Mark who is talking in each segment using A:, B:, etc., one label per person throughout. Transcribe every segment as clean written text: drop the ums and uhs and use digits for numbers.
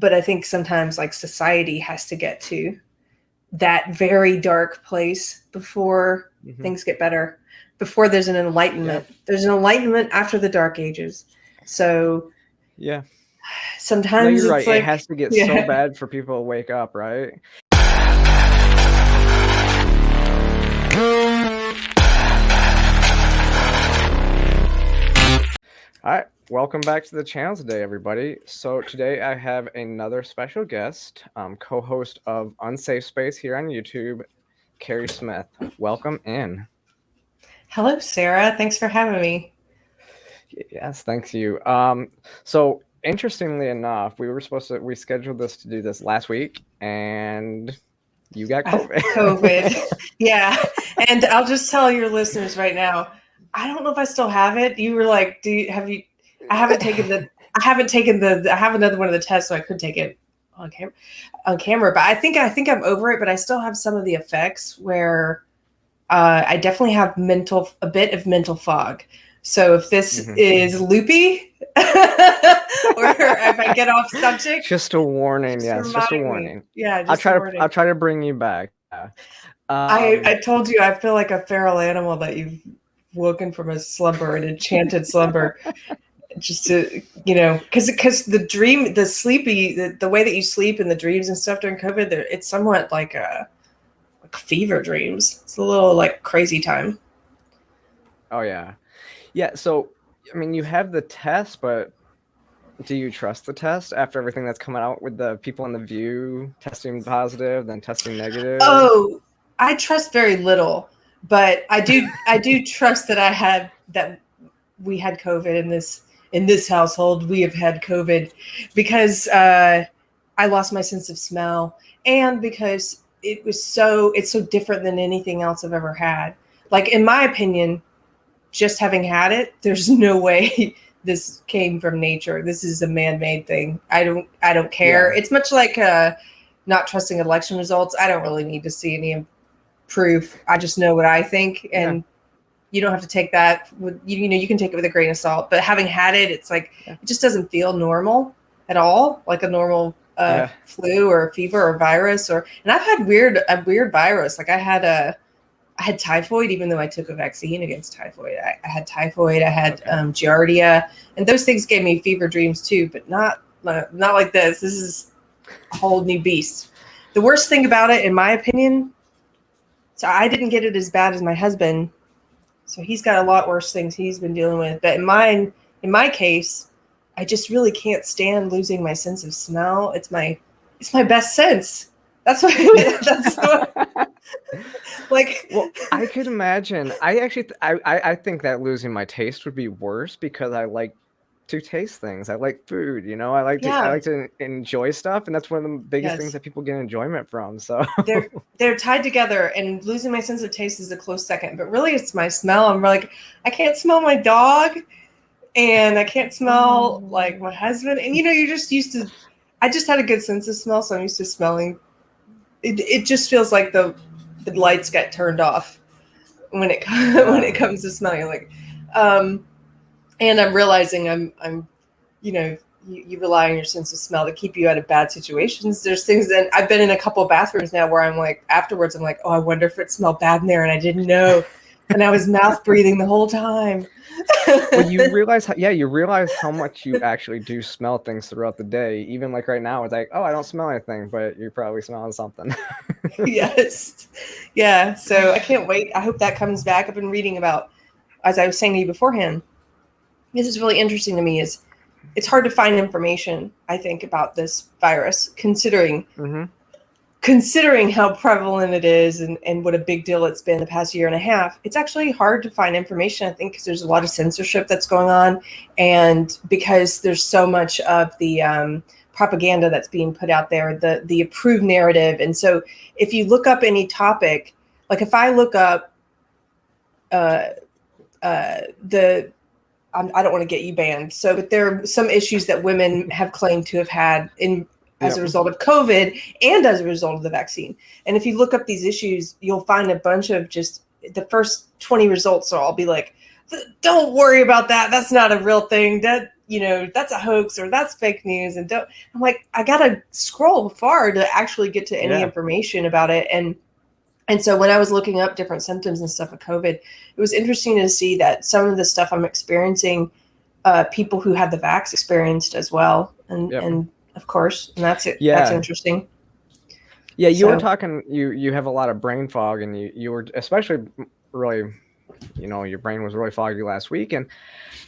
A: but I think sometimes like society has to get to that very dark place before things get better, before there's an enlightenment. Yeah. There's an enlightenment after the Dark Ages. So
B: yeah,
A: sometimes
B: you're
A: it's
B: right.
A: like,
B: it has to get so bad for people to wake up, right? All right, welcome back to the channel today, everybody. So today I have another special guest, co-host of Unsafe Space here on YouTube, Keri Smith. Welcome in.
A: Hello, Sarah. Thanks for having me.
B: Yes, thanks you. So interestingly enough, we scheduled this to do this last week, and you got COVID.
A: COVID. Yeah. And I'll just tell your listeners right now, I don't know if I still have it. You were like, I haven't taken I have another one of the tests, so I could take it on camera, but I think I'm over it, but I still have some of the effects where I definitely have a bit of mental fog. So if this is loopy or if I get off subject,
B: just a warning. Yes, just a warning.
A: Yeah,
B: I'll try to bring you back.
A: I told you I feel like a feral animal that you've woken from a slumber, an enchanted slumber, just to, because the way that you sleep and the dreams and stuff during COVID, it's somewhat like fever dreams. It's a little like crazy time.
B: Oh yeah. So I mean, you have the test, but do you trust the test after everything that's coming out with the people in The View testing positive, then testing negative?
A: Oh, I trust very little, but I do trust that we had COVID in this household. We have had COVID because I lost my sense of smell, and because it's so different than anything else I've ever had. Like, in my opinion, just having had it, there's no way this came from nature. This is a man-made thing. I don't care. Yeah. It's much like not trusting election results. I don't really need to see any proof. I just know what I think, and you don't have to take that with you can take it with a grain of salt. But having had it, it's like it just doesn't feel normal at all, like a normal flu or fever or virus. And I've had a weird virus. Like I had typhoid, even though I took a vaccine against typhoid. I had typhoid. I had giardia, and those things gave me fever dreams too, but not like this. This is a whole new beast. The worst thing about it, in my opinion, so I didn't get it as bad as my husband. So he's got a lot worse things he's been dealing with. But in my case, I just really can't stand losing my sense of smell. It's my best sense. That's what like.
B: Well, I could imagine. I actually, I think that losing my taste would be worse because I like to taste things. I like food, I like to enjoy stuff, and that's one of the biggest things that people get enjoyment from. So
A: they're tied together, and losing my sense of taste is a close second. But really, it's my smell. I'm like, I can't smell my dog, and I can't smell like my husband. And you're just used to. I just had a good sense of smell, so I'm used to smelling. It just feels like the lights get turned off when it comes to smelling. Like, and I'm realizing I'm you rely on your sense of smell to keep you out of bad situations. There's things that I've been in a couple of bathrooms now where I'm like, afterwards I'm like, oh, I wonder if it smelled bad in there, and I didn't know, and I was mouth breathing the whole time.
B: Well, you realize how much you actually do smell things throughout the day. Even like right now, it's like, oh, I don't smell anything, but you're probably smelling something.
A: Yes. Yeah. So I can't wait. I hope that comes back. I've been reading about, as I was saying to you beforehand, this is really interesting to me, is it's hard to find information, I think, about this virus, considering how prevalent it is and what a big deal it's been the past year and a half. It's actually hard to find information, I think, because there's a lot of censorship that's going on, and because there's so much of the propaganda that's being put out there, the approved narrative. And so if you look up any topic, like if I look up I don't want to get you banned. So, but there are some issues that women have claimed to have had as a result of COVID and as a result of the vaccine. And if you look up these issues, you'll find a bunch of just the first 20 results will all be like, don't worry about that. That's not a real thing. That that's a hoax or that's fake news. And I'm like, I got to scroll far to actually get to any information about it. And so when I was looking up different symptoms and stuff of COVID, it was interesting to see that some of the stuff I'm experiencing, people who had the vax experienced as well. And of course, and that's it. Yeah. That's interesting.
B: Yeah. You were talking, you have a lot of brain fog, and you were especially really, your brain was really foggy last week. And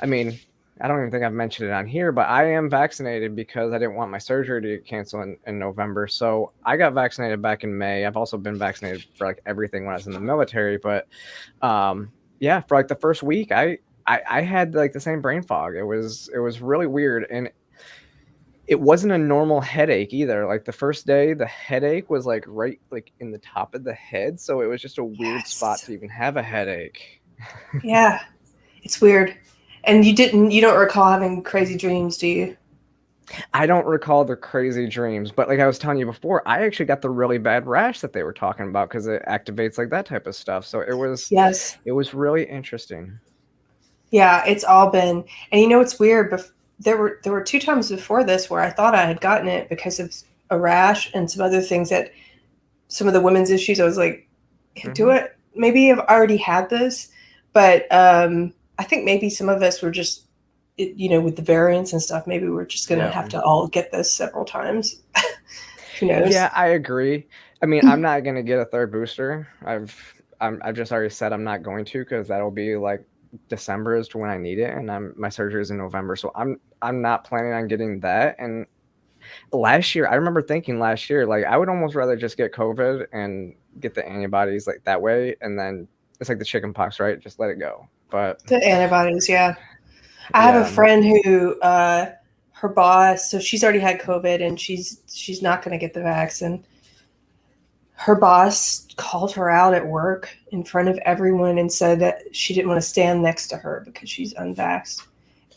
B: I mean, I don't even think I've mentioned it on here, but I am vaccinated because I didn't want my surgery to get canceled in November. So I got vaccinated back in May. I've also been vaccinated for like everything when I was in the military. But for like the first week, I had like the same brain fog. It was really weird. And it wasn't a normal headache either. Like the first day, the headache was like right like in the top of the head. So it was just a weird spot to even have a headache.
A: Yeah, it's weird. And you don't recall having crazy dreams, do you?
B: I don't recall the crazy dreams, but like I was telling you before, I actually got the really bad rash that they were talking about because it activates like that type of stuff. So it was really interesting.
A: Yeah, it's all been, and it's weird, but there were 2 times before this where I thought I had gotten it because of a rash and some other things, that some of the women's issues. I was like, maybe I've already had this, but I think maybe some of us were just, with the variants and stuff, maybe we're just going to have to all get this several times. Who knows?
B: Yeah, I agree. I mean, I'm not going to get a third booster. I've just already said I'm not going to, because that'll be like December is to when I need it, and my surgery is in November, so I'm not planning on getting that. And last year, I remember thinking like I would almost rather just get COVID and get the antibodies like that way, and then it's like the chicken pox, right? Just let it go. But
A: the antibodies, I have a friend who her boss, so she's already had COVID and she's not going to get the vaccine. Her boss called her out at work in front of everyone and said that she didn't want to stand next to her because she's unvaxxed.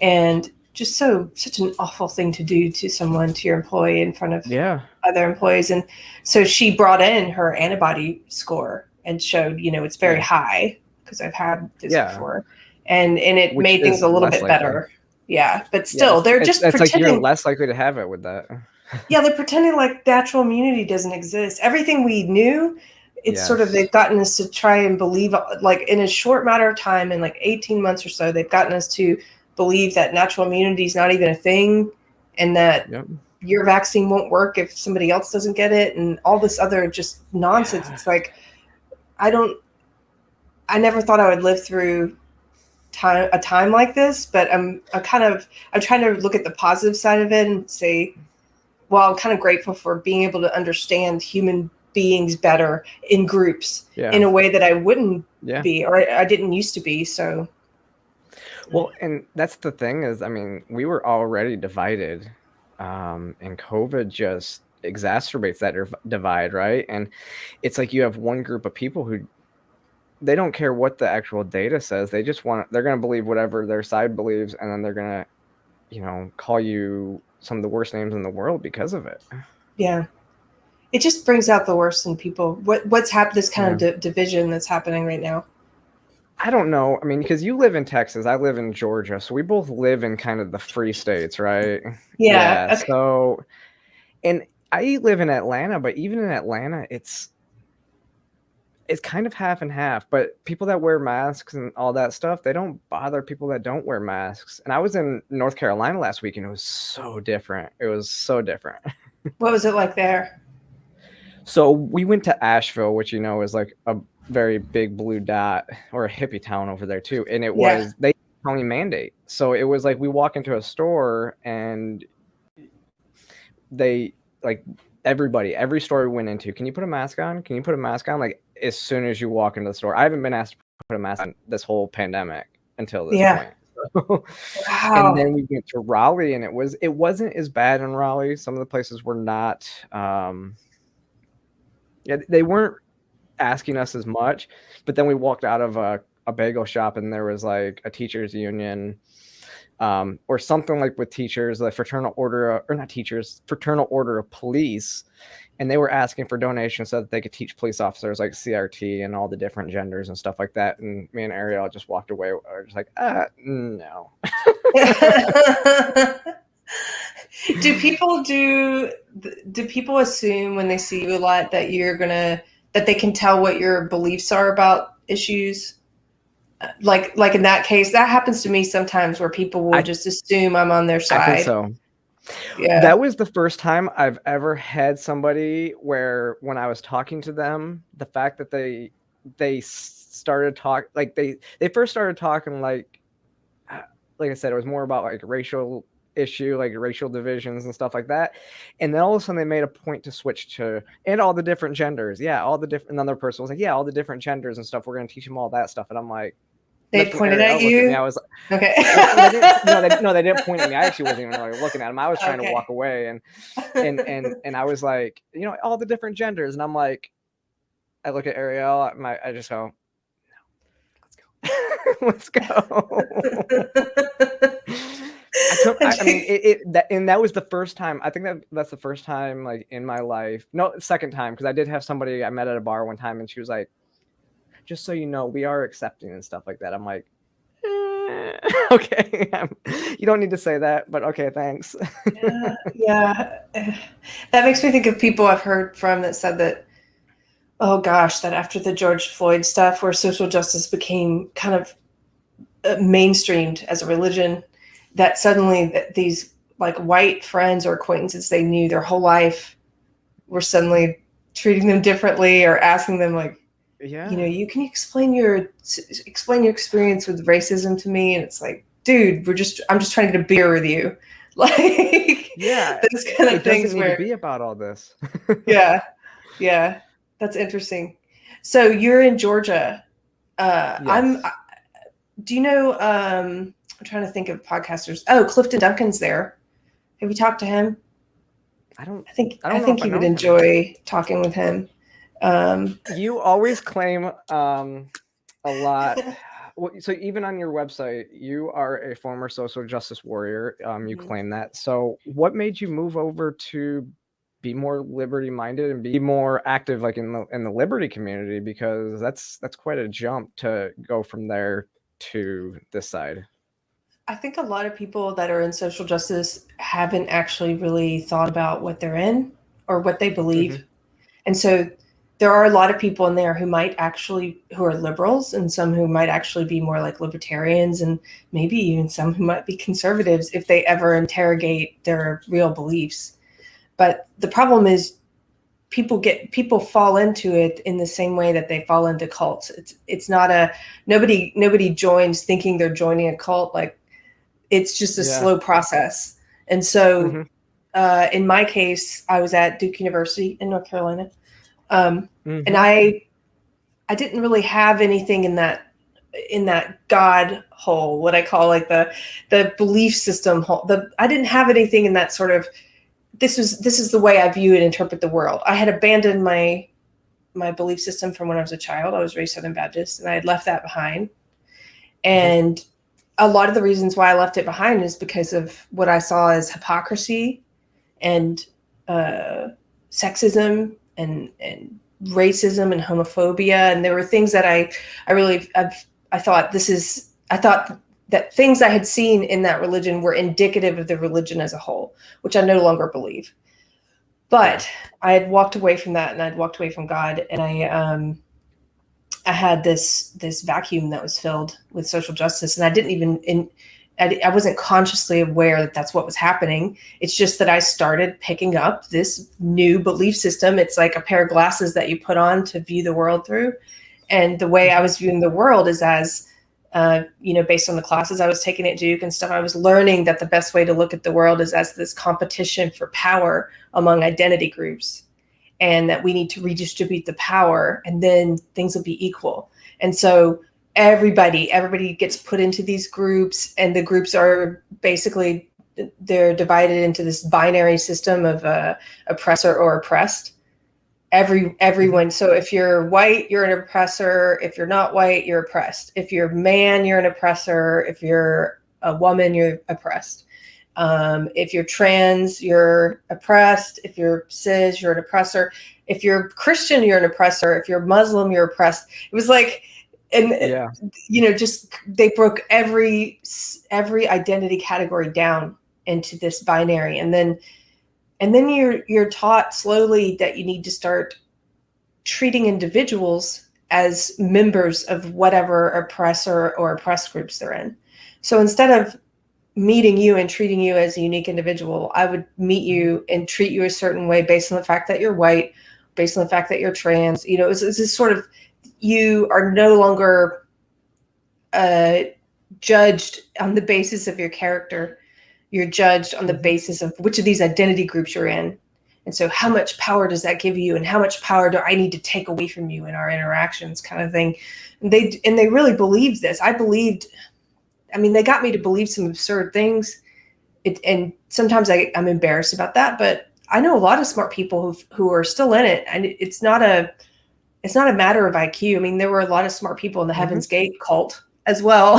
A: And just such an awful thing to do to someone, to your employee, in front of other employees. And so she brought in her antibody score and showed, it's very high, because I've had this before. And it made things a little bit better. Yeah. But still, they're just
B: pretending. It's like you're less likely to have it with that.
A: Yeah, they're pretending like natural immunity doesn't exist. Everything we knew, it's sort of, they've gotten us to try and believe, like in a short matter of time, in like 18 months or so, they've gotten us to believe that natural immunity is not even a thing, and that your vaccine won't work if somebody else doesn't get it, and all this other just nonsense. It's like, I never thought I would live through a time like this, but I'm trying to look at the positive side of it and say, well, I'm kind of grateful for being able to understand human beings better in groups in a way that I wouldn't be, or I didn't used to be. So,
B: well, and that's the thing is, I mean, we were already divided, and COVID just exacerbates that divide, right? And it's like you have one group of people who, they don't care what the actual data says. They just they're going to believe whatever their side believes, and then they're going to, call you some of the worst names in the world because of it.
A: Yeah. It just brings out the worst in people. What's happened, this kind of division that's happening right now?
B: I don't know. I mean, because you live in Texas, I live in Georgia, so we both live in kind of the free states, right?
A: Yeah.
B: Okay. So, and I live in Atlanta, but even in Atlanta, it's kind of half and half. But people that wear masks and all that stuff, they don't bother people that don't wear masks. And I was in North Carolina last week, and it was so different. It was so different.
A: What was it like there?
B: So we went to Asheville, which is like a very big blue dot, or a hippie town over there too. And it was they county mandate. So it was like we walk into a store and they like every store we went into, can you put a mask on? Can you put a mask on? Like as soon as you walk into the store. I haven't been asked to put a mask on this whole pandemic until this point. So, wow. And then we went to Raleigh, and it wasn't as bad in Raleigh. Some of the places were not they weren't asking us as much, but then we walked out of a bagel shop, and there was like a teachers union or something like with teachers, like fraternal order of police, and they were asking for donations so that they could teach police officers like CRT and all the different genders and stuff like that. And me and Ariel just walked away. We were just like, no.
A: Do people assume when they see you a lot that that they can tell what your beliefs are about issues? Like in that case, that happens to me sometimes where people will just assume I'm on their side.
B: I think so. Yeah. That was the first time I've ever had somebody where when I was talking to them, the fact that they started talking, like they first started talking like I said, it was more about like racial issue, like racial divisions and stuff like that. And then all of a sudden they made a point to switch to, and all the different genders. Yeah, all the different, another person was like, yeah, all the different genders and stuff. We're going to teach them all that stuff. And I'm like,
A: they pointed at you?
B: At me. I was like, okay. They didn't point at me. I actually wasn't even really looking at them. I was trying to walk away, and I was like, all the different genders. And I'm like, I look at Ariel, I just go, no, let's go. That was the first time. I think that's the first time, like in my life. No, second time, because I did have somebody I met at a bar one time, and she was like, just so you know, we are accepting and stuff like that. I'm like, okay, you don't need to say that, but okay, thanks.
A: Yeah. That makes me think of people I've heard from that said that, oh gosh, that after the George Floyd stuff, where social justice became kind of mainstreamed as a religion, that suddenly these like white friends or acquaintances they knew their whole life were suddenly treating them differently or asking them like,
B: yeah,
A: you can explain your experience with racism to me, and it's like, dude, I'm just trying to get a beer with you, like,
B: yeah,
A: those kind of things
B: doesn't need to be about all this.
A: yeah, that's interesting. So you're in Georgia.
B: Yes.
A: Do you know? I'm trying to think of podcasters. Oh, Clifton Duncan's there. Have you talked to him? I think you would enjoy talking with him.
B: You always claim a lot. So even on your website, you are a former social justice warrior. You claim that. So what made you move over to be more liberty minded and be more active, like in the liberty community? Because that's quite a jump to go from there to this side.
A: I think a lot of people that are in social justice haven't actually really thought about what they're in or what they believe. Mm-hmm. And so there are a lot of people in there who are liberals, and some who might actually be more like libertarians, and maybe even some who might be conservatives if they ever interrogate their real beliefs. But the problem is people fall into it in the same way that they fall into cults. It's not nobody joins thinking they're joining a cult. Like, it's just a slow process. And so in my case, I was at Duke University in North Carolina. And I didn't really have anything in that God hole, what I call like the belief system hole. I didn't have anything in that sort of, this is the way I view and interpret the world. I had abandoned my belief system from when I was a child. I was raised Southern Baptist, and I had left that behind. And a lot of the reasons why I left it behind is because of what I saw as hypocrisy and sexism and racism and homophobia. And there were things that I thought that things I had seen in that religion were indicative of the religion as a whole, which I no longer believe. But I had walked away from that, and I'd walked away from God, and I had this vacuum that was filled with social justice, and I didn't even I wasn't consciously aware that that's what was happening. It's just that I started picking up this new belief system. It's like a pair of glasses that you put on to view the world through. And the way I was viewing the world is as, based on the classes I was taking at Duke and stuff, I was learning that the best way to look at the world is as this competition for power among identity groups, and that we need to redistribute the power, and then things will be equal. And so everybody gets put into these groups, and the groups are basically, they're divided into this binary system of oppressor or oppressed. Everyone. So if you're white, you're an oppressor. If you're not white, you're oppressed. If you're a man, you're an oppressor. If you're a woman, you're oppressed. If you're trans, you're oppressed. If you're cis, you're an oppressor. If you're Christian, you're an oppressor. If you're Muslim, you're oppressed. It was like And just they broke every identity category down into this binary, and then you're taught slowly that you need to start treating individuals as members of whatever oppressor or oppressed groups they're in. So instead of meeting you and treating you as a unique individual, I would meet you and treat you a certain way based on the fact that you're white, based on the fact that you're trans. It's this sort of, you are no longer judged on the basis of your character. You're judged on the basis of which of these identity groups you're in. And so how much power does that give you, and how much power do I need to take away from you in our interactions, kind of thing. And they really believed this. They got me to believe some absurd things. And sometimes I'm embarrassed about that, but I know a lot of smart people who are still in it. And it's not a matter of IQ. I mean, there were a lot of smart people in the Heaven's Gate cult as well.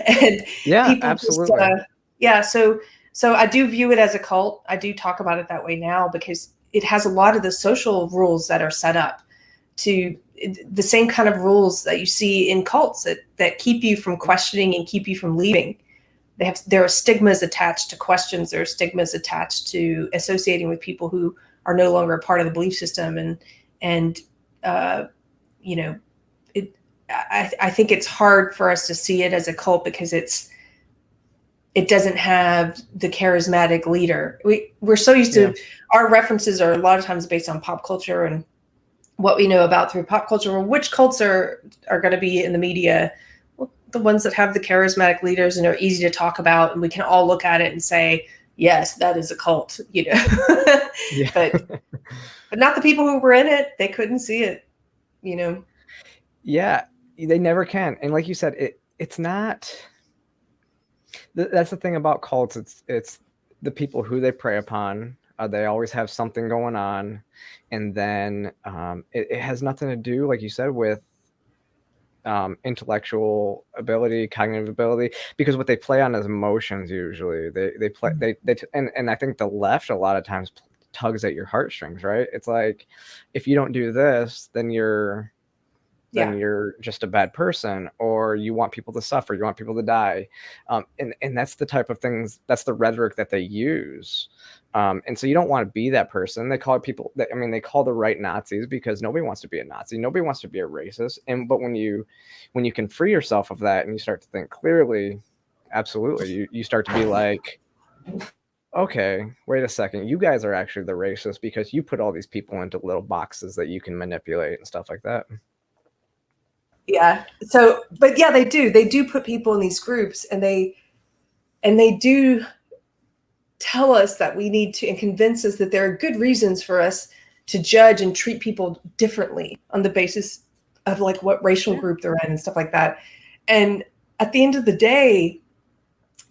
A: And people
B: absolutely.
A: So I do view it as a cult. I do talk about it that way now because it has a lot of the social rules that are set up to the same kind of rules that you see in cults that keep you from questioning and keep you from leaving. There are stigmas attached to questions. There are stigmas attached to associating with people who are no longer a part of the belief system. I think it's hard for us to see it as a cult because it doesn't have the charismatic leader. We're so used to, our references are a lot of times based on pop culture and what we know about through pop culture. Well, which cults are going to be in the media? Well, the ones that have the charismatic leaders and are easy to talk about, and we can all look at it and say, yes, that is a cult, but not the people who were in it. They couldn't see it,
B: Yeah, they never can. And like you said, it's not. That's the thing about cults. It's the people who they prey upon. They always have something going on, and then it has nothing to do, like you said, with intellectual ability, cognitive ability, because what they play on is emotions. Usually, they play and I think the left a lot of times tugs at your heartstrings. Right? It's like, if you don't do this, then you're just a bad person, or you want people to suffer, you want people to die. And that's the type of things, that's the rhetoric that they use. And so you don't want to be that person. They call they call the right Nazis because nobody wants to be a Nazi. Nobody wants to be a racist. But when you can free yourself of that and you start to think clearly, absolutely, you start to be like, okay, wait a second, you guys are actually the racist because you put all these people into little boxes that you can manipulate and stuff like that.
A: Yeah. So, but yeah, they do put people in these groups, and they do tell us that we need to, and convince us that there are good reasons for us to judge and treat people differently on the basis of like what racial group they're in and stuff like that. And at the end of the day,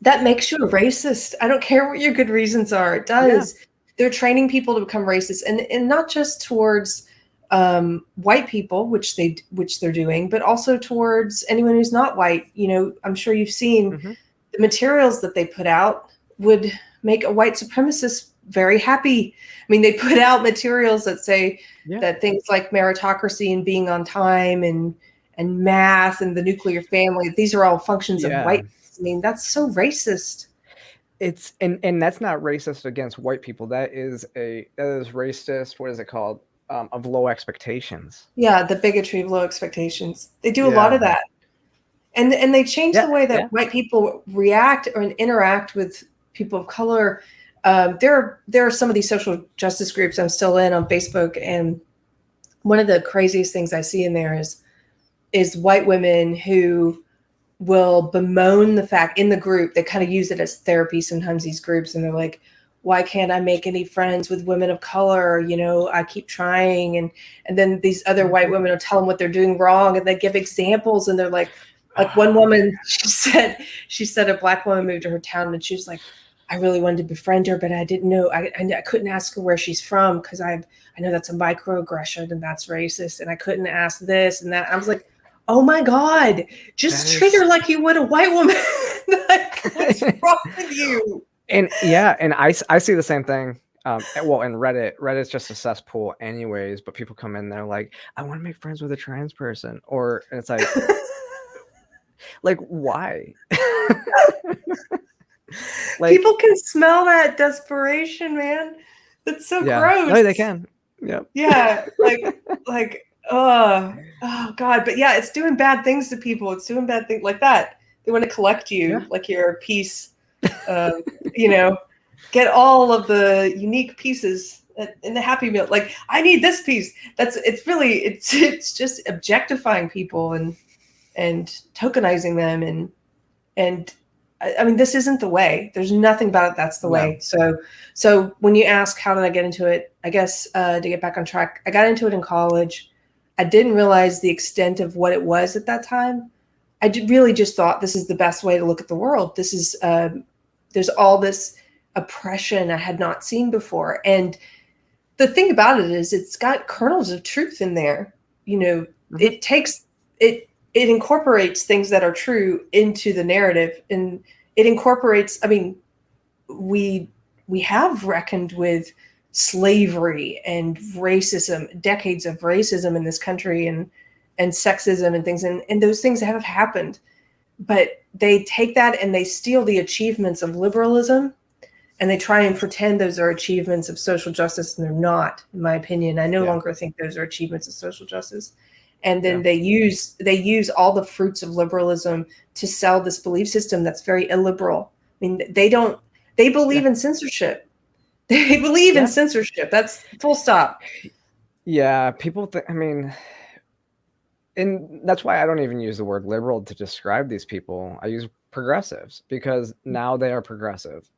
A: that makes you a racist. I don't care what your good reasons are. It does. Yeah. They're training people to become racist, and not just towards white people, which they're doing, but also towards anyone who's not white. I'm sure you've seen the materials that they put out would make a white supremacist very happy. I mean, they put out materials that say that things like meritocracy and being on time and math and the nuclear family, these are all functions of white. I mean, that's so racist.
B: It's and that's not racist against white people. That is racist. What is it called? Of low expectations.
A: Yeah, the bigotry of low expectations. They do a lot of that. And they change the way that white people react or interact with people of color. There are some of these social justice groups I'm still in on Facebook, and one of the craziest things I see in there is white women who will bemoan the fact in the group. They kind of use it as therapy sometimes, these groups, and they're like, why can't I make any friends with women of color? I keep trying. And then these other white women will tell them what they're doing wrong, and they give examples, and they're like one woman, she said a black woman moved to her town, and she was like, I really wanted to befriend her, but I didn't know, I couldn't ask her where she's from because I know that's a microaggression and that's racist, and I couldn't ask this and that. I was like, oh my God, just treat her like you would a white woman. Like, what's wrong with you?
B: And I see the same thing. Well, in Reddit's just a cesspool anyways, but people come in there like, I want to make friends with a trans person, and it's like, Like, why?
A: Like, people can smell that desperation, man. That's so gross.
B: No, they can. Yep.
A: Yeah, oh God. But yeah, it's doing bad things to people. It's doing bad things like that. They want to collect you like you're a piece. Get all of the unique pieces in the Happy Meal. Like, I need this piece. It's just objectifying people and tokenizing them and I mean, this isn't the way. There's nothing about it that's the way. So when you ask how did I get into it, I guess to get back on track, I got into it in college. I didn't realize the extent of what it was at that time. I really just thought this is the best way to look at the world. This is there's all this oppression I had not seen before. And the thing about it is it's got kernels of truth in there. It takes it incorporates things that are true into the narrative, and it incorporates, I mean, we have reckoned with slavery and racism, decades of racism in this country and sexism and things, and those things have happened, but they take that and they steal the achievements of liberalism and they try and pretend those are achievements of social justice, and they're not, in my opinion. I no longer think those are achievements of social justice. And then they use all the fruits of liberalism to sell this belief system that's very illiberal. I mean, they believe in censorship. They believe in censorship. That's full stop.
B: Yeah, people I mean, and that's why I don't even use the word liberal to describe these people. I use progressives because now they are progressive.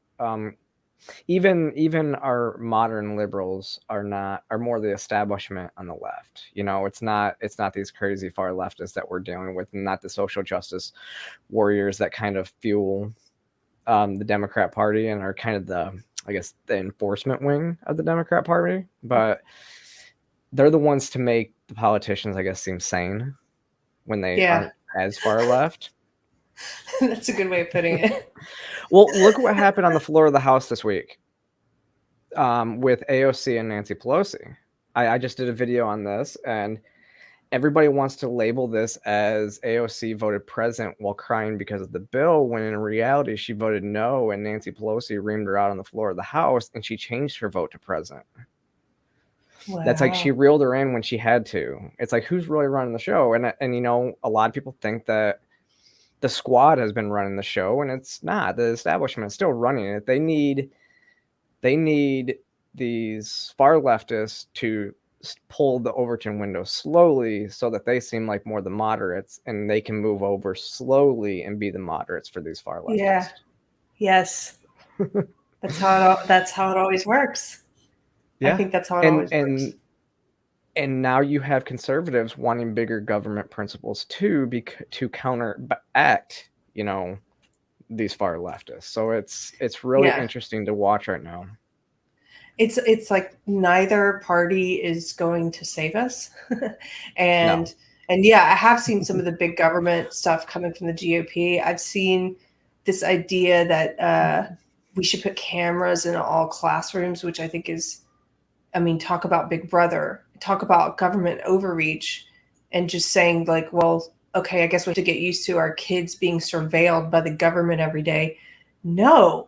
B: Even our modern liberals are more the establishment on the left. It's not these crazy far leftists that we're dealing with, and not the social justice warriors that kind of fuel the Democrat Party and are kind of the enforcement wing of the Democrat Party. But they're the ones to make the politicians, I guess, seem sane when they aren't as far left.
A: That's a good way of putting it.
B: Well, look what happened on the floor of the House this week with AOC and Nancy Pelosi. I just did a video on this, and everybody wants to label this as AOC voted present while crying because of the bill, when in reality she voted no, and Nancy Pelosi reamed her out on the floor of the House, and she changed her vote to present. Wow. That's like she reeled her in when she had to. It's like, who's really running the show? And a lot of people think that the squad has been running the show, and it's not. The establishment is still running it. They need these far leftists to pull the Overton window slowly so that they seem like more the moderates, and they can move over slowly and be the moderates for these far leftists.
A: Yeah. Yes. That's how it always works. Yeah. I think that's how it always works.
B: And now you have conservatives wanting bigger government principles too, to counteract, these far leftists. So it's really interesting to watch right now.
A: It's like neither party is going to save us. And I have seen some of the big government stuff coming from the GOP. I've seen this idea that we should put cameras in all classrooms, which I think is, talk about Big Brother, talk about government overreach, and just saying like, well, okay, I guess we have to get used to our kids being surveilled by the government every day. No.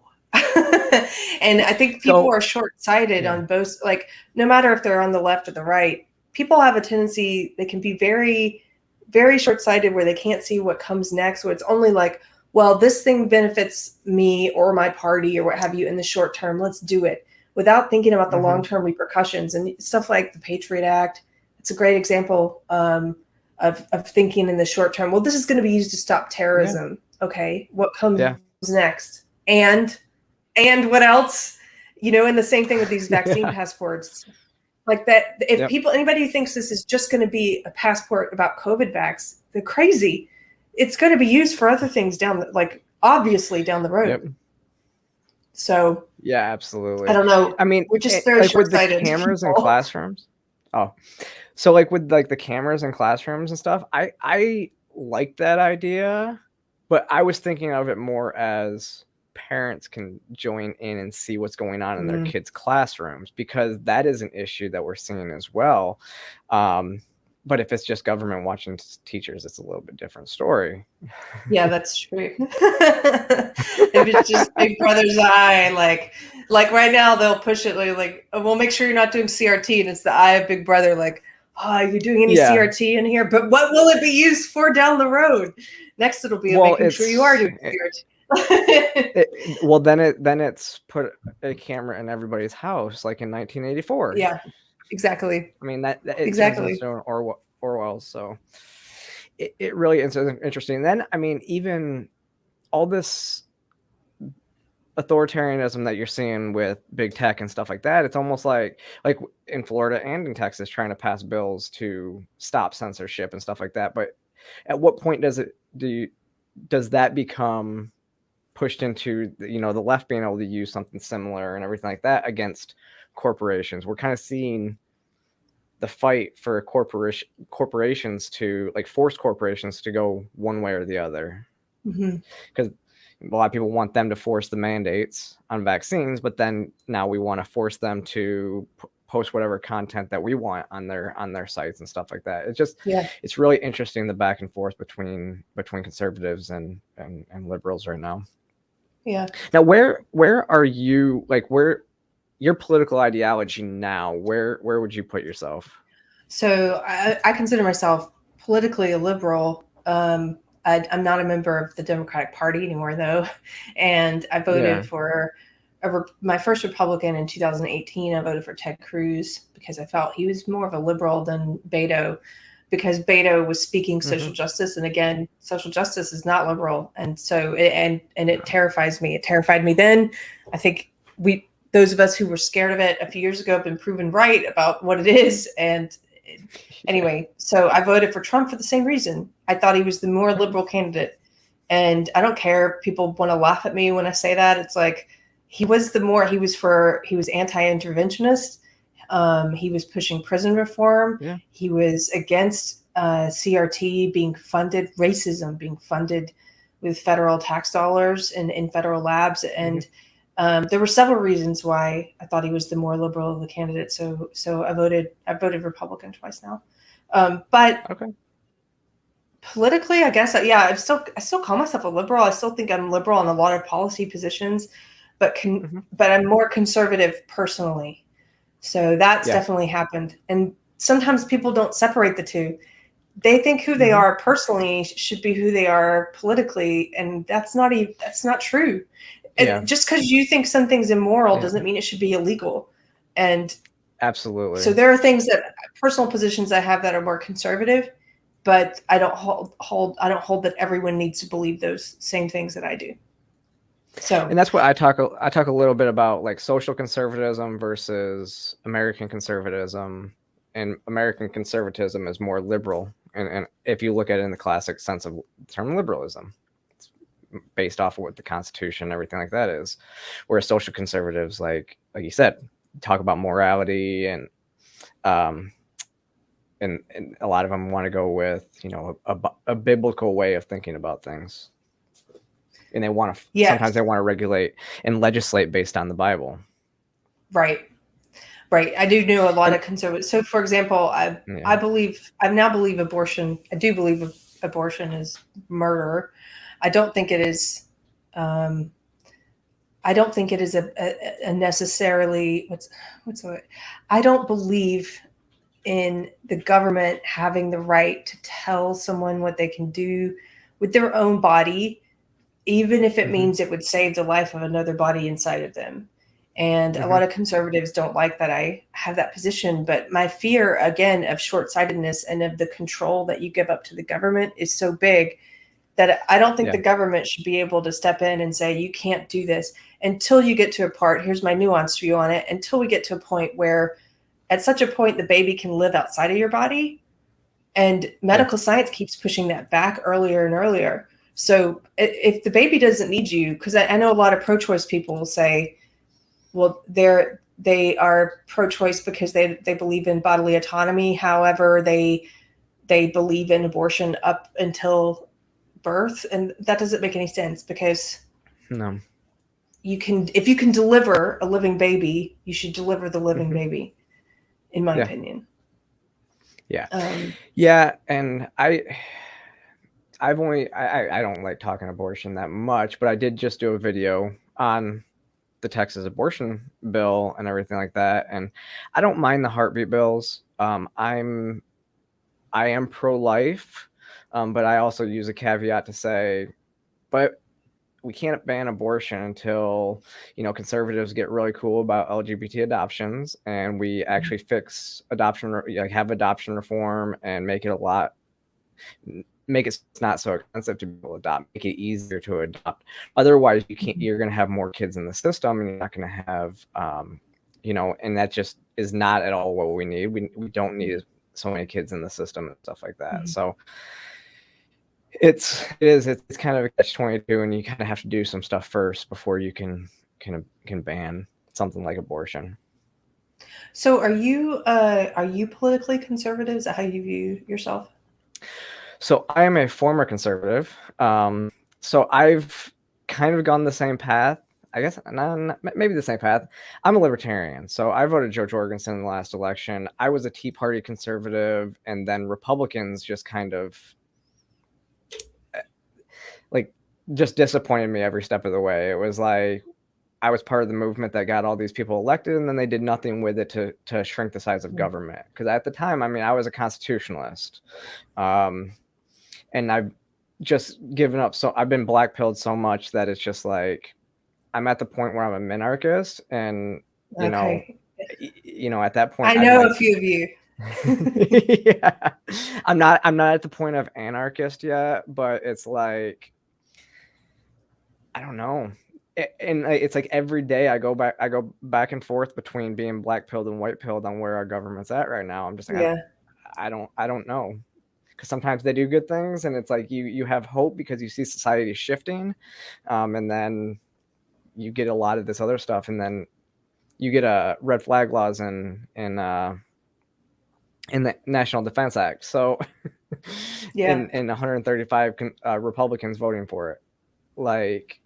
A: And I think people are short-sighted on both, like, no matter if they're on the left or the right, people have a tendency, they can be very, very short-sighted where they can't see what comes next, where it's only like, well, this thing benefits me or my party or what have you in the short term, let's do it, without thinking about the long-term repercussions. And stuff like the Patriot Act, it's a great example of thinking in the short term. Well, this is going to be used to stop terrorism. Okay, what comes next? And what else? And the same thing with these vaccine passports. Like that, if anybody who thinks this is just going to be a passport about COVID vax, they're crazy. It's going to be used for other things obviously down the road. Yep. So
B: yeah, absolutely.
A: I don't know. We're just very short-sighted
B: with the cameras in classrooms. Oh, so like with like the cameras in classrooms and stuff, I like that idea, but I was thinking of it more as parents can join in and see what's going on in their kids' classrooms, because that is an issue that we're seeing as well. But if it's just government watching teachers, it's a little bit different story.
A: Yeah, that's true. If it's just Big Brother's eye, like right now they'll push it like, oh, we'll make sure you're not doing CRT, and it's the eye of Big Brother. Like, oh, you're doing any CRT in here? But what will it be used for down the road? Next, it'll be making sure you are doing CRT.
B: Well, then it's put a camera in everybody's house, like in 1984.
A: Yeah, exactly.
B: I mean that it
A: exactly.
B: turns into Orwell. So it really is interesting. Then I mean, even all this authoritarianism that you're seeing with big tech and stuff like that, it's almost like in Florida and in Texas trying to pass bills to stop censorship and stuff like that. But at what point does that become pushed into, you know, the left being able to use something similar and everything like that against corporations? We're kind of seeing the fight for corporations to force corporations to go one way or the other, because a lot of people want them to force the mandates on vaccines, but then now we want to force them to post whatever content that we want on their sites and stuff like that. It's just, it's really interesting, the back and forth between conservatives and liberals right now.
A: Yeah.
B: Now, where are you, where your political ideology now, where would you put yourself?
A: So I consider myself politically a liberal. I'm not a member of the Democratic Party anymore, though. And I voted for my first Republican in 2018. I voted for Ted Cruz because I felt he was more of a liberal than Beto, because Beto was speaking social justice. And again, social justice is not liberal. And so, it terrifies me. It terrified me then. I think those of us who were scared of it a few years ago have been proven right about what it is. And anyway, so I voted for Trump for the same reason. I thought he was the more liberal candidate. And I don't care. People want to laugh at me when I say that. It's like, he was anti-interventionist. He was pushing prison reform. Yeah. He was against CRT being funded, racism being funded with federal tax dollars in federal labs. And there were several reasons why I thought he was the more liberal of the candidates. So I voted Republican twice now. But politically, I guess, I still call myself a liberal. I still think I'm liberal on a lot of policy positions, but I'm more conservative personally. So that's definitely happened. And sometimes people don't separate the two. They think who they are personally should be who they are politically, and that's not true. And just because you think something's immoral doesn't mean it should be illegal. And
B: absolutely.
A: So there are things that personal positions I have that are more conservative, but I don't hold that everyone needs to believe those same things that I do. So,
B: and that's what I talk a little bit about, like social conservatism versus American conservatism. And American conservatism is more liberal. And if you look at it in the classic sense of the term liberalism, it's based off of what the Constitution and everything like that is. Whereas social conservatives, like you said, talk about morality, and a lot of them want to go with, you know, a biblical way of thinking about things. And they want to, sometimes they want to regulate and legislate based on the Bible.
A: Right. I do know a lot of conservatives. So, for example, I now believe abortion. I do believe abortion is murder. I don't think it is. A necessarily what's the word? I don't believe in the government having the right to tell someone what they can do with their own body, even if it means it would save the life of another body inside of them. And a lot of conservatives don't like that I have that position. But my fear, again, of short-sightedness and of the control that you give up to the government is so big that I don't think the government should be able to step in and say, you can't do this until you get to a part. Here's my nuanced view on it. Until we get to a point where, at such a point, the baby can live outside of your body. And medical science keeps pushing that back earlier and earlier. So if the baby doesn't need you, because I know a lot of pro-choice people will say, well, they are pro-choice because they believe in bodily autonomy. However, they believe in abortion up until birth, and that doesn't make any sense, because if you can deliver a living baby, you should deliver the living baby, in my opinion.
B: Yeah. Yeah. And I don't like talking abortion that much, but I did just do a video on the Texas abortion bill and everything like that. And I don't mind the heartbeat bills. I am pro-life, but I also use a caveat to say, but we can't ban abortion until, conservatives get really cool about LGBT adoptions and we actually fix adoption, like have adoption reform and make it not so expensive to be able to adopt, make it easier to adopt. Otherwise, you're going to have more kids in the system and you're not going to have, and that just is not at all what we need. We don't need so many kids in the system and stuff like that. Mm-hmm. So it's kind of a catch-22, and you kind of have to do some stuff first before you can ban something like abortion.
A: So are you politically conservative? Is that how you view yourself?
B: So I am a former conservative. So I've kind of gone the same path. I guess not, maybe the same path. I'm a libertarian. So I voted Joe Jorgensen in the last election. I was a Tea Party conservative, and then Republicans just kind of just disappointed me every step of the way. It was like I was part of the movement that got all these people elected, and then they did nothing with it to shrink the size of government. Because at the time, I was a constitutionalist. And I've just given up. So I've been black-pilled so much that it's just like I'm at the point where I'm a minarchist, and at that point,
A: I know a few of you.
B: Yeah, I'm not at the point of anarchist yet, but it's like I don't know. And it's like every day I go back and forth between being black-pilled and white-pilled on where our government's at right now. I'm just like, I don't know. Because sometimes they do good things, and it's like you have hope because you see society shifting, and then you get a lot of this other stuff, and then you get red flag laws in the National Defense Act. So, and 135 Republicans voting for it, like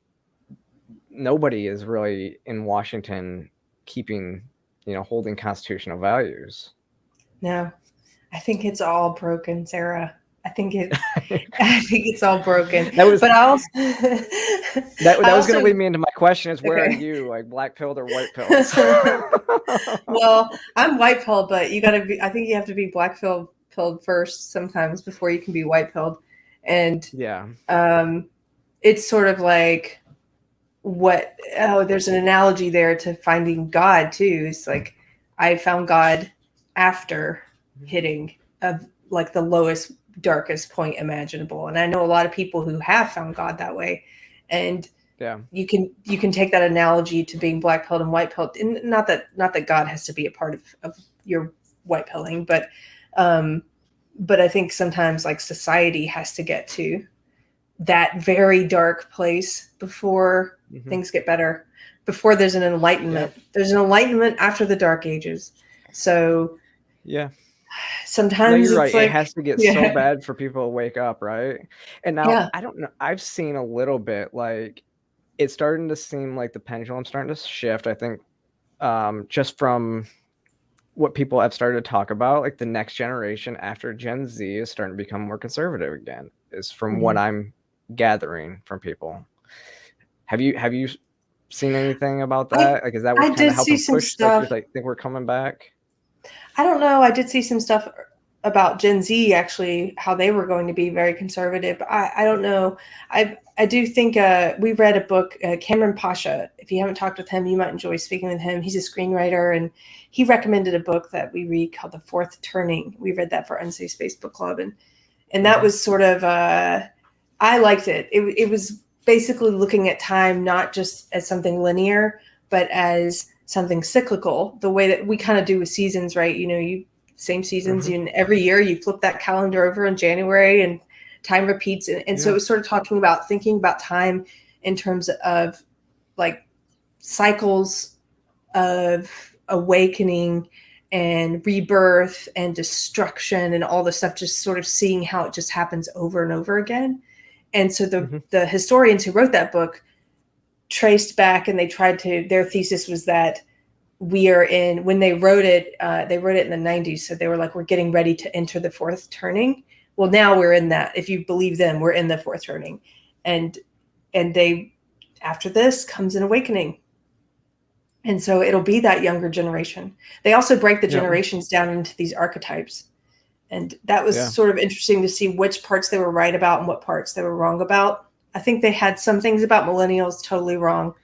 B: nobody is really in Washington keeping, holding constitutional values.
A: No. I think it's all broken, Sarah. I think it's all broken. That was
B: going to lead me into my question: is where are you, like black pilled or white pilled?
A: Well, I'm white pilled, but I think you have to be black pilled first sometimes before you can be white pilled, and it's sort of like there's an analogy there to finding God too. It's like I found God after hitting like the lowest, darkest point imaginable, and I know a lot of people who have found God that way, and you can take that analogy to being black pilled and white pilled, and not that God has to be a part of your white pilling, but I think sometimes like society has to get to that very dark place before things get better, before there's an enlightenment. There's an enlightenment after the Dark Ages. So sometimes
B: you're right.
A: Like,
B: it has to get so bad for people to wake up, right? And now I don't know. I've seen a little bit, like it's starting to seem like the pendulum's starting to shift. I think just from what people have started to talk about, like the next generation after Gen Z is starting to become more conservative again, is from what I'm gathering from people. Have you seen anything about that? Like, is that what kind of helping push stuff? Like, think we're coming back?
A: I don't know. I did see some stuff about Gen Z, actually, how they were going to be very conservative. I don't know. I do think we read a book, Cameron Pasha. If you haven't talked with him, you might enjoy speaking with him. He's a screenwriter, and he recommended a book that we read called The Fourth Turning. We read that for Unsafe Space Book Club, and that was sort of I liked it. It was basically looking at time not just as something linear, but as something cyclical, the way that we kind of do with seasons, right? Same seasons, and every year you flip that calendar over in January and time repeats. And so it was sort of thinking about time in terms of like cycles of awakening and rebirth and destruction and all this stuff, just sort of seeing how it just happens over and over again. And so the historians who wrote that book traced back, and they tried to, their thesis was that we are in, when they wrote it in the 90s. So they were like, we're getting ready to enter the fourth turning. Well, now we're in that. If you believe them, we're in the fourth turning. And they, after this comes an awakening. And so it'll be that younger generation. They also break the generations down into these archetypes. And that was sort of interesting to see which parts they were right about and what parts they were wrong about. I think they had some things about millennials totally wrong.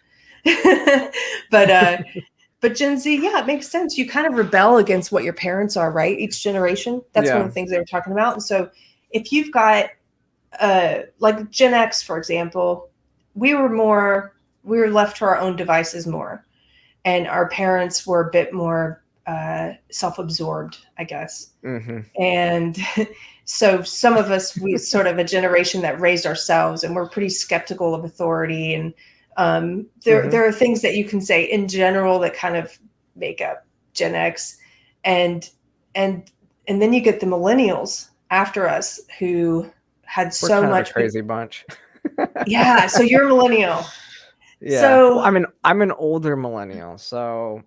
A: But Gen Z, yeah, it makes sense. You kind of rebel against what your parents are, right? Each generation. That's one of the things they were talking about. And so if you've got like Gen X, for example, we were left to our own devices more. And our parents were a bit more self-absorbed, I guess.
B: Mm-hmm.
A: And so some of us, we sort of a generation that raised ourselves, and we're pretty skeptical of authority. And there are things that you can say in general that kind of make up Gen X. And then you get the millennials after us who had so much
B: crazy bunch.
A: Yeah. So you're a millennial.
B: Yeah. So well, I'm an older millennial, so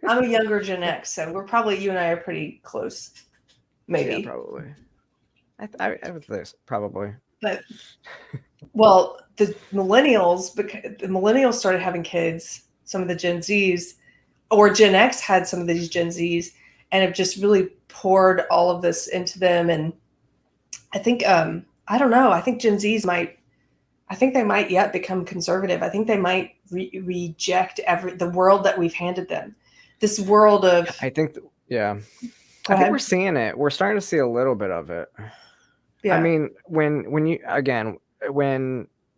A: I'm a younger Gen X, so we're probably, you and I are pretty close. Maybe.
B: Yeah, probably. I would say probably.
A: But well, the millennials started having kids, some of the Gen Zs, or Gen X had some of these Gen Zs, and have just really poured all of this into them. And I think I don't know, I think Gen Zs might yet become conservative. I think they might reject the world that we've handed them. This world of...
B: I think we're seeing it. We're starting to see a little bit of it. Yeah. I mean, when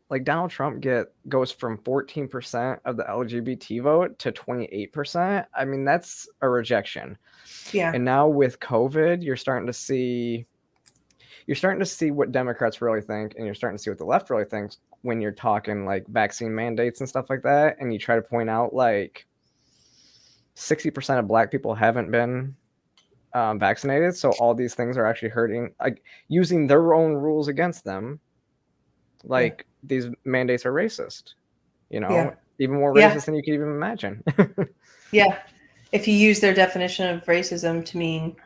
B: like Donald Trump goes from 14% of the LGBT vote to 28%, I mean, that's a rejection.
A: Yeah.
B: And now with COVID, you're starting to see what Democrats really think, and you're starting to see what the left really thinks when you're talking like vaccine mandates and stuff like that. And you try to point out like 60% of Black people haven't been vaccinated. So all these things are actually hurting, like using their own rules against them. Like these mandates are racist, even more racist than you could even imagine.
A: Yeah. If you use their definition of racism to mean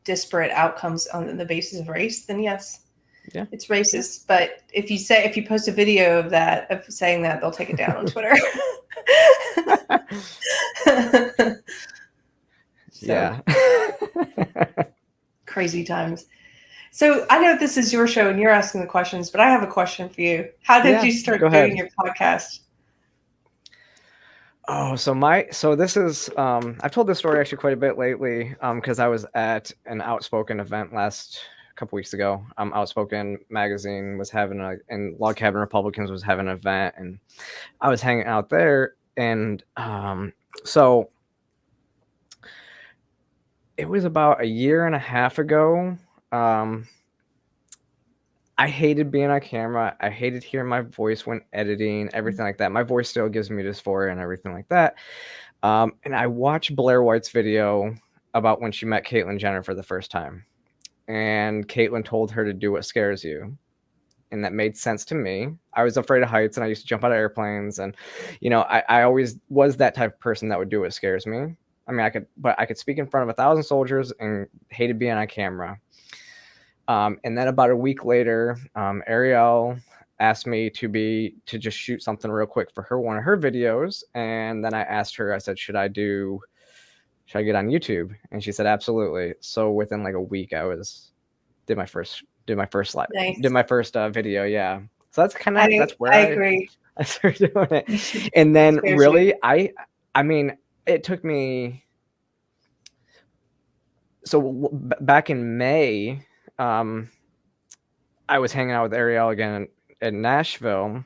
A: disparate outcomes on the basis of race, then yes, it's racist. But if you post a video of saying that, they'll take it down on Twitter.
B: Yeah.
A: Crazy times. So I know this is your show and you're asking the questions, but I have a question for you. How did you start doing your podcast?
B: Oh, so this is, I've told this story actually quite a bit lately, because I was at an Outspoken event a couple weeks ago. Outspoken magazine was having and Log Cabin Republicans was having an event, and I was hanging out there, and so it was about a year and a half ago. I hated being on camera. I hated hearing my voice when editing, everything like that. My voice still gives me dysphoria and everything like that. And I watched Blair White's video about when she met Caitlyn Jenner for the first time. And Caitlyn told her to do what scares you. And that made sense to me. I was afraid of heights and I used to jump out of airplanes. And, I always was that type of person that would do what scares me. I mean, I could speak in front of 1,000 soldiers and hated being on camera. And then about a week later, Ariel asked me to just shoot something real quick for one of her videos. And then I asked her, I said, should I get on YouTube? And she said, absolutely. So within like a week, did my first slide, did my first video. Yeah. So that's that's where I agree. I started doing it. And then really, I mean, it took me, so back in May, I was hanging out with Ariel again in Nashville,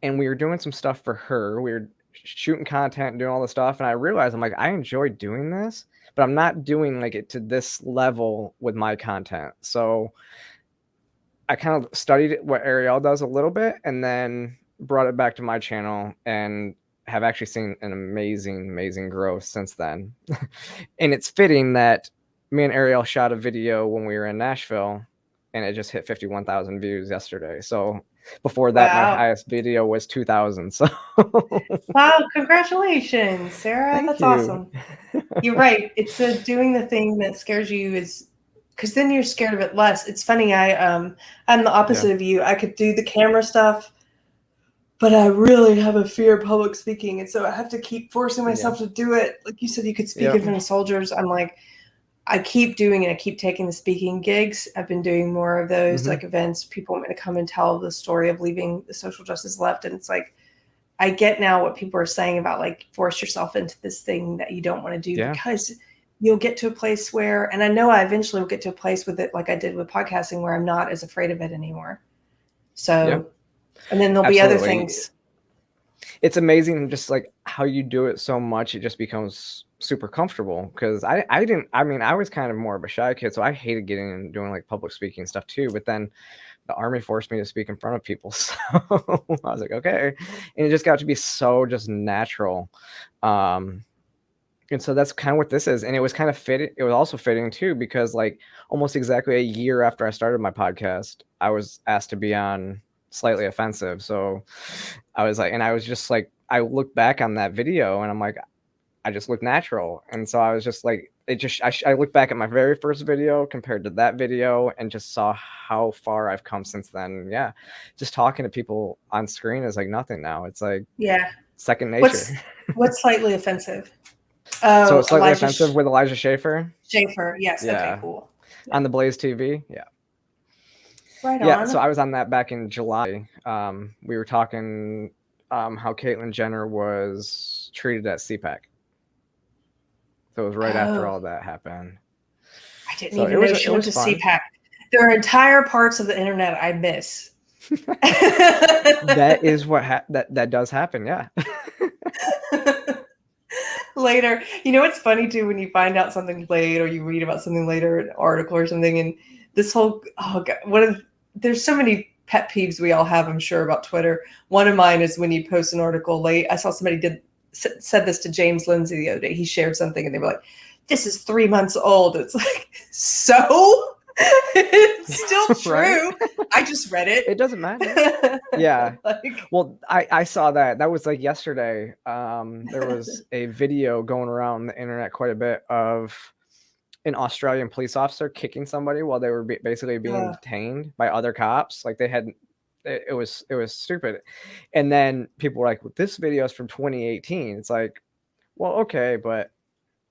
B: and we were doing some stuff for her. We were shooting content, doing all the stuff, and I realized I enjoy doing this, but I'm not doing like it to this level with my content. So I kind of studied what Ariel does a little bit, and then brought it back to my channel, and have actually seen an amazing growth since then. And it's fitting that me and Ariel shot a video when we were in Nashville, and it just hit 51,000 views yesterday. So Before that, my highest video was 2,000. So
A: wow, congratulations, Sarah.
B: Thank
A: That's
B: you.
A: awesome. You're right. It's doing the thing that scares you is because then you're scared of it less. It's funny. I'm the opposite of you. I could do the camera stuff, but I really have a fear of public speaking, and so I have to keep forcing myself to do it. Like you said, you could speak in front of soldiers. I'm like, I keep doing it. I keep taking the speaking gigs. I've been doing more of those like events. People want me to come and tell the story of leaving the social justice left. And it's like, I get now what people are saying about like force yourself into this thing that you don't want to do because you'll get to a place where, and I know I eventually will get to a place with it, like I did with podcasting, where I'm not as afraid of it anymore. So, and then there'll be other things.
B: It's amazing just like how you do it so much. It just becomes super comfortable because I was kind of more of a shy kid, so I hated getting and doing like public speaking stuff too, but then the Army forced me to speak in front of people, so I was like, okay, and it just got to be so just natural, and so that's kind of what this is. And it was kind of fitting. It was also fitting too because like almost exactly a year after I started my podcast, I was asked to be on Slightly Offensive. So I was like, and I was just like, I look back on that video and I'm like, I just look natural. And so I was just like, I look back at my very first video compared to that video and just saw how far I've come since then. Yeah. Just talking to people on screen is like nothing now. It's like second nature.
A: What's Slightly Offensive?
B: Oh, so it's Slightly Offensive with Elijah Schaefer.
A: Yes. Yeah. Okay, cool.
B: On the Blaze TV. Yeah.
A: Right on.
B: Yeah, so I was on that back in July. We were talking how Caitlyn Jenner was treated at CPAC. So it was right after all that happened.
A: I didn't even know she went to CPAC. There are entire parts of the internet I miss.
B: That is what that does happen, yeah.
A: Later, you know what's funny too when you find out something late or you read about something later, an article or something, and this whole there's so many pet peeves we all have, I'm sure, about Twitter. One of mine is when you post an article late. I saw somebody said this to James Lindsay the other day. He shared something and they were like, "This is 3 months old." It's like, so it's still true. Right? I just read it.
B: It doesn't matter. Yeah. Well, I saw that. That was like yesterday. There was a video going around the internet quite a bit of an Australian police officer kicking somebody while they were basically being detained by other cops. Like it was stupid. And then people were like, well, this video is from 2018. It's like, well, okay, but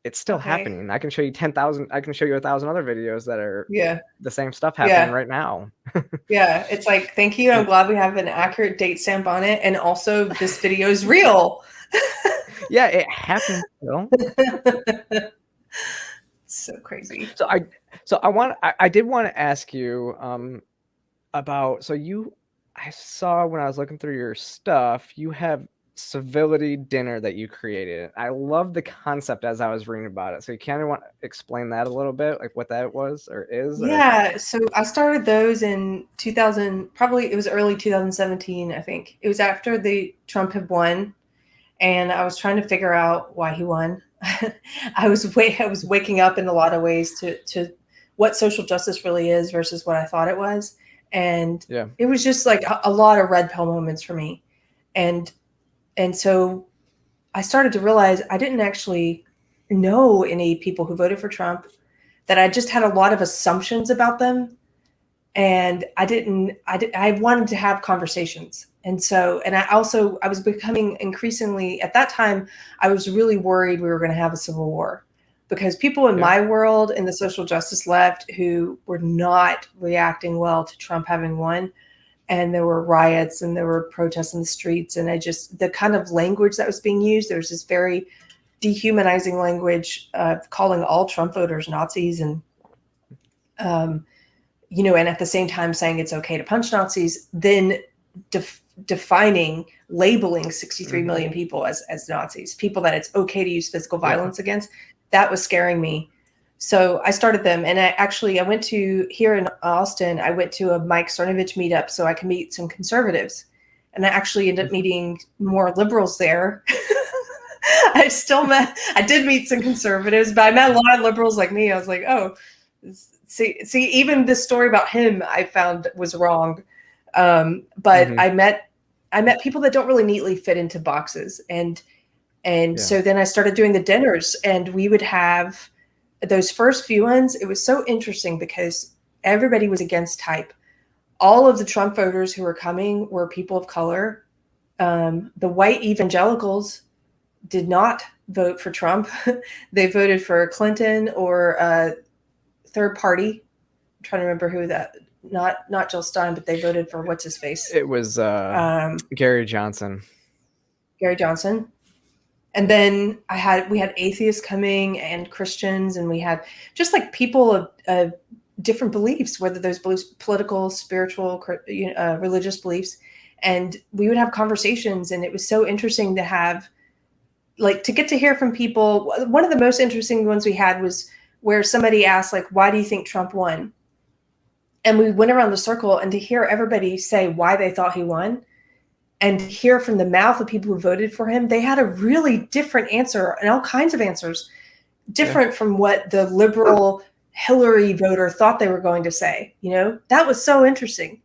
B: it's still happening. I can show you 10,000. I can show you 1,000 other videos that are the same stuff happening right now.
A: Yeah. It's like, thank you. I'm glad we have an accurate date stamp on it. And also this video is real.
B: Yeah, it happened still.
A: So crazy.
B: So I did want to ask you about, I saw when I was looking through your stuff, you have Civility dinner that you created. I love the concept as I was reading about it. So you kind of want to explain that a little bit, like what that was or is?
A: Yeah. So I started those in 2000, probably it was early 2017, I think. It was after Trump had won. And I was trying to figure out why he won. I was waking up in a lot of ways to what social justice really is versus what I thought it was. And it was just like a lot of red pill moments for me. And so I started to realize I didn't actually know any people who voted for Trump, that I just had a lot of assumptions about them. And I wanted to have conversations. And so, and I was becoming increasingly, at that time, I was really worried we were going to have a civil war because people in my world in the social justice left who were not reacting well to Trump having won, and there were riots and there were protests in the streets. And the kind of language that was being used, there was this very dehumanizing language of calling all Trump voters Nazis and, and at the same time saying it's okay to punch Nazis, then labeling 63 million people as Nazis, people that it's okay to use physical violence against. That was scaring me. So I started them. And I went to, here in Austin, I went to a Mike Cernovich meetup so I could meet some conservatives. And I actually ended up meeting more liberals there. I did meet some conservatives, but I met a lot of liberals like me. I was like, oh, see, even this story about him I found was wrong. But I met people that don't really neatly fit into boxes. And so then I started doing the dinners, and we would have those first few ones. It was so interesting because everybody was against type. All of the Trump voters who were coming were people of color. The white evangelicals did not vote for Trump. They voted for Clinton or a third party. I'm trying to remember who that, not Jill Stein, but they voted for what's his face.
B: It was Gary Johnson.
A: Gary Johnson. And then we had atheists coming and Christians, and we had just like people of different beliefs, whether those beliefs, political, spiritual, religious beliefs. And we would have conversations, and it was so interesting to have, like, to get to hear from people. One of the most interesting ones we had was where somebody asked, like, why do you think Trump won? And we went around the circle, and to hear everybody say why they thought he won, and hear from the mouth of people who voted for him, they had a really different answer, and all kinds of answers, different from what the liberal Hillary voter thought they were going to say. That was so interesting.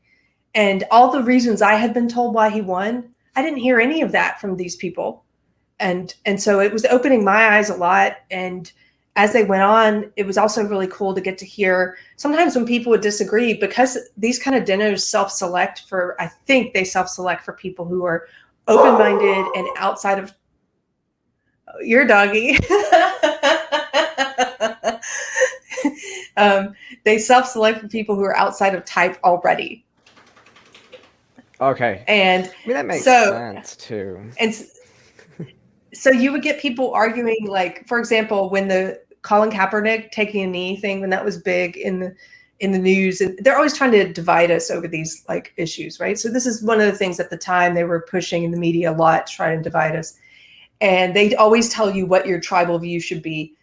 A: And all the reasons I had been told why he won, I didn't hear any of that from these people. And so it was opening my eyes a lot. And as they went on, it was also really cool to get to hear sometimes when people would disagree, because these kind of dinners self-select for people who are open-minded and outside of your doggy. They self-select for people who are outside of type already.
B: Okay.
A: And
B: that makes sense too.
A: And so you would get people arguing, like, for example, when the Colin Kaepernick taking a knee thing, when that was big in the news, and they're always trying to divide us over these like issues, right? So this is one of the things at the time they were pushing in the media a lot to try to divide us. And they always tell you what your tribal view should be.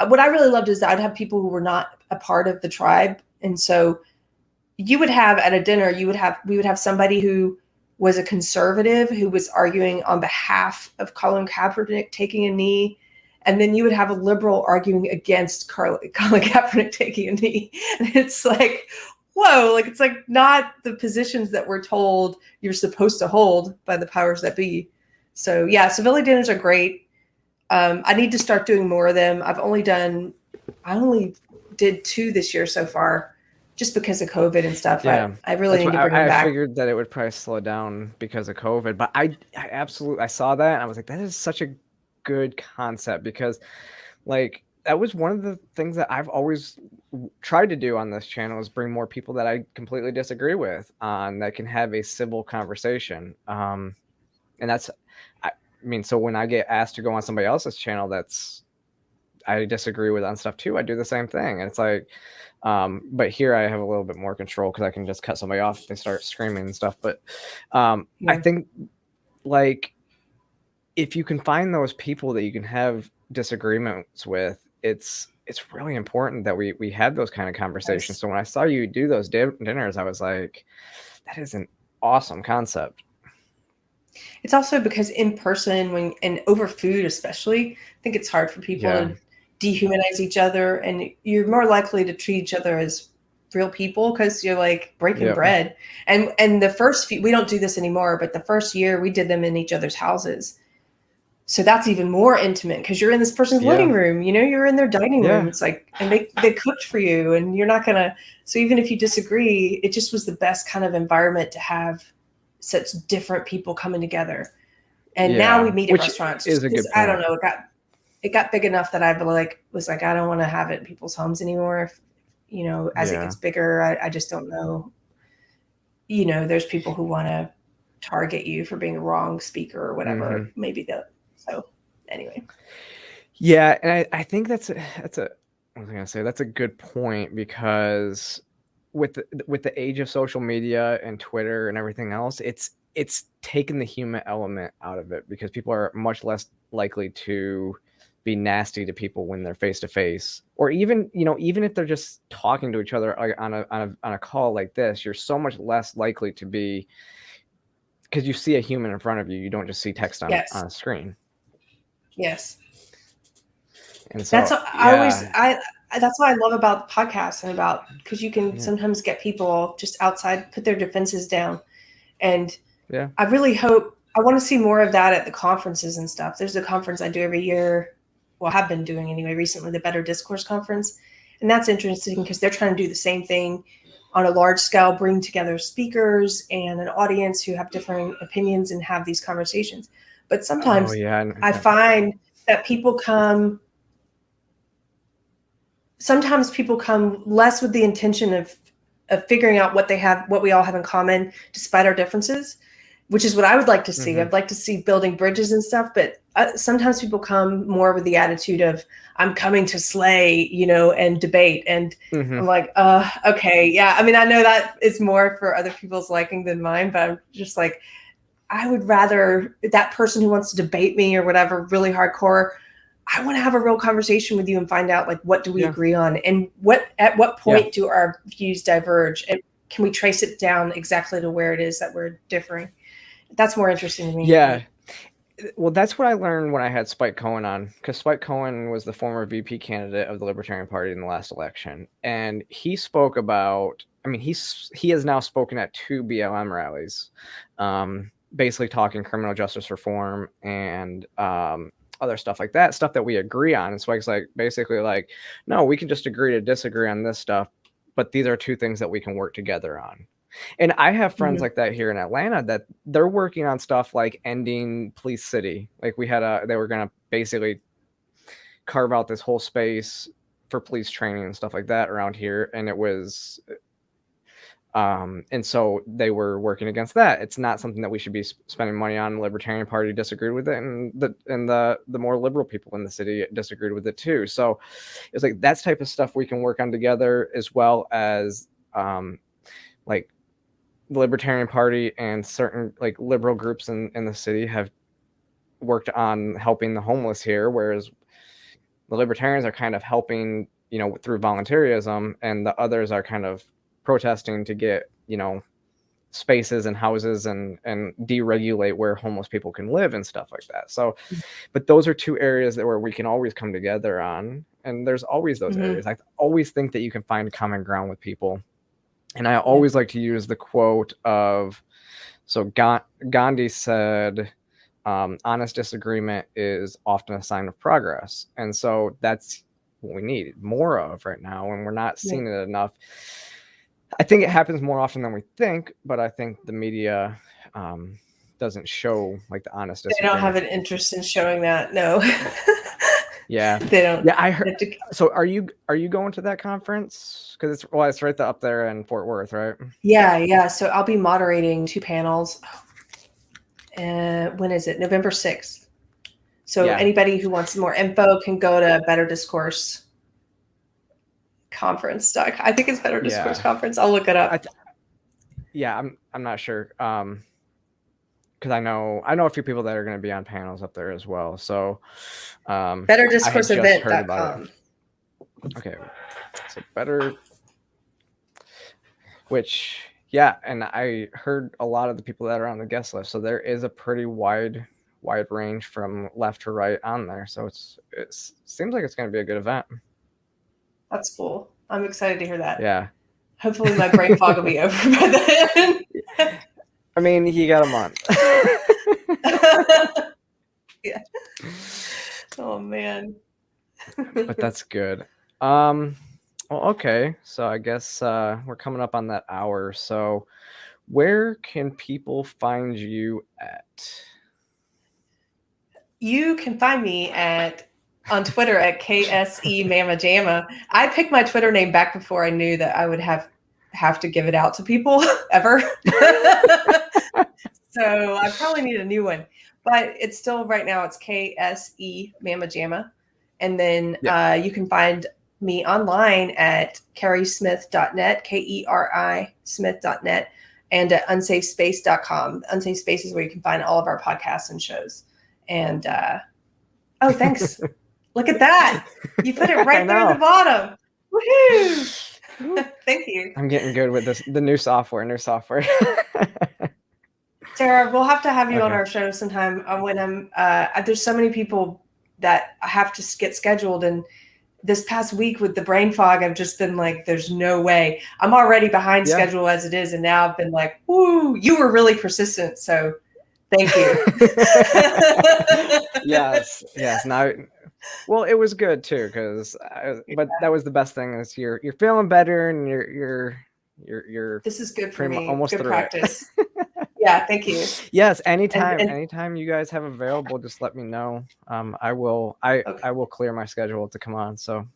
A: What I really loved is that I'd have people who were not a part of the tribe. And so you would have at a dinner, we would have somebody who was a conservative who was arguing on behalf of Colin Kaepernick taking a knee. And then you would have a liberal arguing against Colin Kaepernick taking a knee. And it's like, whoa, like, it's like not the positions that we're told you're supposed to hold by the powers that be. So yeah, civility dinners are great. I need to start doing more of them. I only did 2 this year so far, just because of COVID and stuff.
B: Yeah.
A: I really need to bring them back.
B: I figured that it would probably slow down because of COVID, but I absolutely, I saw that and I was like, that is such a good concept, because like that was one of the things that I've always tried to do on this channel, is bring more people that I completely disagree with on that can have a civil conversation. And that's, I mean, so when I get asked to go on somebody else's channel I disagree with on stuff too, I do the same thing. And it's like, but here I have a little bit more control because I can just cut somebody off if they start screaming and stuff. But I think, like, if you can find those people that you can have disagreements with, it's really important that we have those kind of conversations. Yes. So when I saw you do those dinners, I was like, that is an awesome concept.
A: It's also because in person, and over food especially, I think it's hard for people to dehumanize each other, and you're more likely to treat each other as real people because you're like breaking bread. And the first few, we don't do this anymore, but the first year we did them in each other's houses. So that's even more intimate because you're in this person's living room, you're in their dining room. It's like, and they cooked for you, and you're not gonna, so even if you disagree, it just was the best kind of environment to have such different people coming together. And now we meet at restaurants.
B: Is a good point.
A: I don't know. It got big enough that I was like, I don't want to have it in people's homes anymore. As it gets bigger, I just don't know. There's people who want to target you for being a wrong speaker or whatever. Mm-hmm. Maybe so anyway.
B: Yeah. And I think that's a good point, because with the age of social media and Twitter and everything else, it's taken the human element out of it, because people are much less likely to be nasty to people when they're face to face, or even if they're just talking to each other on a call like this, you're so much less likely to be, because you see a human in front of you. You don't just see text on a screen.
A: Yes.
B: And so
A: that's that's what I love about podcasts, and because you can sometimes get people just outside, put their defenses down And I really hope, I want to see more of that at the conferences and stuff. There's a conference I do every year, well, have been doing anyway recently, the Better Discourse Conference. And that's interesting because they're trying to do the same thing on a large scale, bring together speakers and an audience who have different opinions and have these conversations. But sometimes I find that people come less with the intention of figuring out what we all have in common despite our differences, which is what I would like to see. I'd like to see building bridges and stuff, but sometimes people come more with the attitude of, I'm coming to slay, and debate. And I'm like, okay, yeah. I mean, I know that is more for other people's liking than mine, but I'm just like, I would rather that person who wants to debate me or whatever, really hardcore, I want to have a real conversation with you and find out, like, what do we agree on, and at what point do our views diverge, and can we trace it down exactly to where it is that we're differing? That's more interesting to me.
B: Yeah. Well, that's what I learned when I had Spike Cohen on, because Spike Cohen was the former VP candidate of the Libertarian Party in the last election. And he spoke about, he has now spoken at 2 BLM rallies, basically talking criminal justice reform and other stuff like that, stuff that we agree on. And Spike's like, basically like, no, we can just agree to disagree on this stuff, but these are 2 things that we can work together on. And I have friends like that here in Atlanta that they're working on stuff like ending Police City. Like they were going to basically carve out this whole space for police training and stuff like that around here. And it was, and so they were working against that. It's not something that we should be spending money on. The Libertarian Party disagreed with it, and the more liberal people in the city disagreed with it too. So it's like that's type of stuff we can work on together, as well as like the Libertarian Party and certain like liberal groups in the city have worked on helping the homeless here, whereas the libertarians are kind of helping, through volunteerism, and the others are kind of protesting to get, spaces and houses and deregulate where homeless people can live and stuff like that. So, but those are 2 areas where we can always come together on, and there's always those areas. I always think that you can find common ground with people. And I always like to use the quote of, so Gandhi said, honest disagreement is often a sign of progress. And so that's what we need more of right now, and we're not seeing it enough. I think it happens more often than we think, but I think the media doesn't show like the honest disagreement.
A: They don't have an interest in showing that. No.
B: Yeah,
A: they don't.
B: Yeah, I heard. So are you going to that conference? Because it's right up there in Fort Worth, right?
A: Yeah. So I'll be moderating 2 panels. When is it? November 6th. So anybody who wants more info can go to Better Discourse Conference. I think it's Better Discourse Conference. I'll look it up.
B: I'm not sure. Because I know a few people that are going to be on panels up there as well. So
A: betterdiscourseevent.com.
B: Okay. So better, which, and I heard a lot of the people that are on the guest list. So there is a pretty wide range from left to right on there. So it seems like it's going to be a good event.
A: That's cool. I'm excited to hear that.
B: Yeah.
A: Hopefully my brain fog will be over by then.
B: I mean, he got a month.
A: Yeah. Oh man.
B: But that's good. Well, okay. So I guess we're coming up on that hour. So where can people find you at?
A: You can find me on Twitter at KSE Mama Jamma. I picked my Twitter name back before I knew that I would have to give it out to people ever. So I probably need a new one, but it's still right now. It's KSE Mama Jamma. And then you can find me online at kerismith.net, KERI Smith.net, and at unsafespace.com. Unsafe Space is where you can find all of our podcasts and shows. And oh, thanks. Look at that. You put it right there at the bottom. Woohoo! Thank you.
B: I'm getting good with this. The new software.
A: Sara, we'll have to have you on our show sometime when I'm there's so many people that I have to get scheduled, and this past week with the brain fog, I've just been like, there's no way. I'm already behind schedule as it is. And now I've been like, woo, you were really persistent. So thank you.
B: Yes. Now, well, it was good too, because but that was the best thing is you're feeling better and you're
A: this is good for me.
B: Almost
A: good
B: through
A: practice. Yeah, thank you.
B: Yes, anytime you guys have available, just let me know. I will clear my schedule to come on, so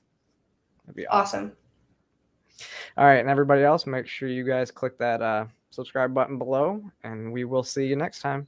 B: that'd be awesome. All right, and everybody else, make sure you guys click that subscribe button below, and we will see you next time.